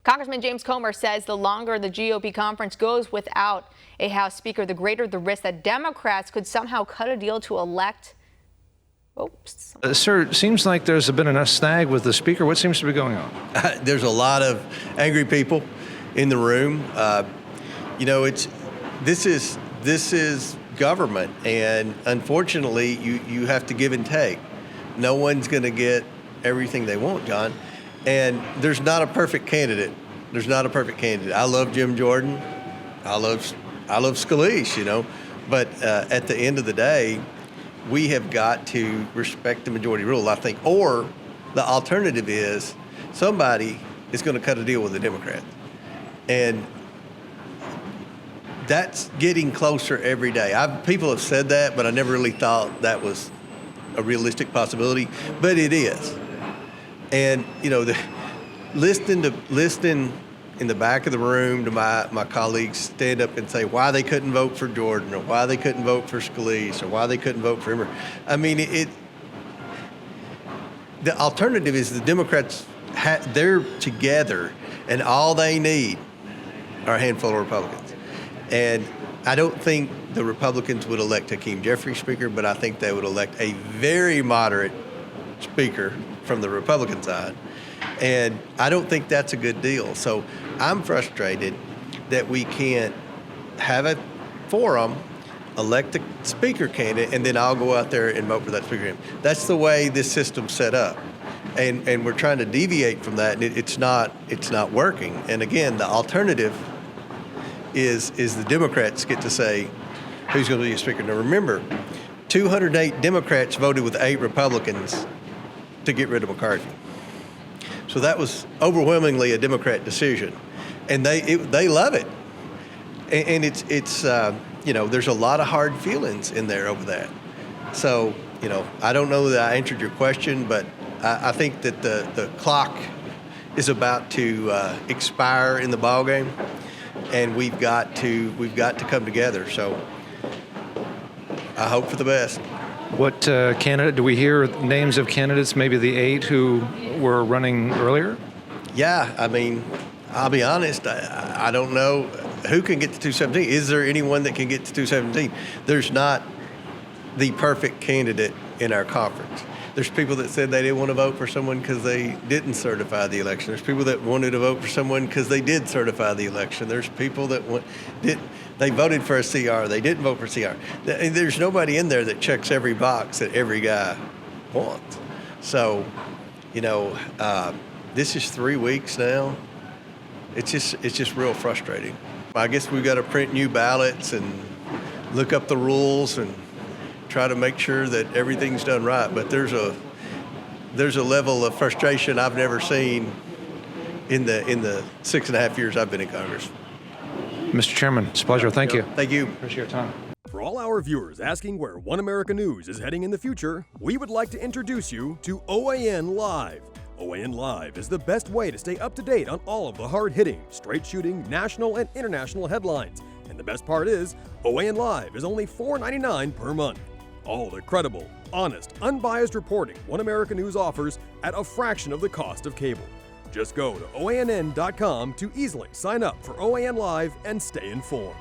Congressman James Comer says the longer the GOP conference goes without a House Speaker, the greater the risk that Democrats could somehow cut a deal to elect. Sir, it seems like there's been enough snag with the Speaker. What seems to be going on? There's a lot of angry people in the room. This is government, and unfortunately, you have to give and take. No one's going to get everything they want, John. And there's not a perfect candidate. I love Jim Jordan. I love Scalise, But at the end of the day, we have got to respect the majority rule, I think. Or the alternative is somebody is going to cut a deal with the Democrats. And that's getting closer every day. People have said that, but I never really thought that was a realistic possibility. But it is. And, listening in the back of the room to my colleagues stand up and say why they couldn't vote for Jordan or why they couldn't vote for Scalise or why they couldn't vote for Emmer. I mean, the alternative is the Democrats, they're together, and all they need are a handful of Republicans. And I don't think the Republicans would elect Hakeem Jeffries Speaker, but I think they would elect a very moderate Speaker from the Republican side. And I don't think that's a good deal. So I'm frustrated that we can't have a forum, elect a Speaker candidate, and then I'll go out there and vote for that Speaker candidate. That's the way this system's set up. And we're trying to deviate from that, and it's not working. And again, the alternative is the Democrats get to say who's going to be a Speaker. Now remember, 208 Democrats voted with 8 Republicans to get rid of McCarthy. So that was overwhelmingly a Democrat decision, and they love it. And it's there's a lot of hard feelings in there over that. So I don't know that I answered your question, but I think that the clock is about to expire in the ball game, and we've got to come together. So I hope for the best. What candidate? Do we hear names of candidates, maybe the 8 who were running earlier? Yeah, I mean, I'll be honest, I don't know who can get to 217. Is there anyone that can get to 217? There's not the perfect candidate in our conference. There's people that said they didn't want to vote for someone because they didn't certify the election. There's people that wanted to vote for someone because they did certify the election. There's people that they voted for a CR. They didn't vote for CR. There's nobody in there that checks every box that every guy wants. So, this is 3 weeks now. It's just real frustrating. I guess we've got to print new ballots and look up the rules and try to make sure that everything's done right. But there's a level of frustration I've never seen in the 6.5 years I've been in Congress. Mr. Chairman, it's a pleasure. Thank you. Thank you. Appreciate your time. For all our viewers asking where One America News is heading in the future, we would like to introduce you to OAN Live. OAN Live is the best way to stay up to date on all of the hard-hitting, straight-shooting, national and international headlines. And the best part is, OAN Live is only $4.99 per month. All the credible, honest, unbiased reporting One America News offers at a fraction of the cost of cable. Just go to OANN.com to easily sign up for OAN Live and stay informed.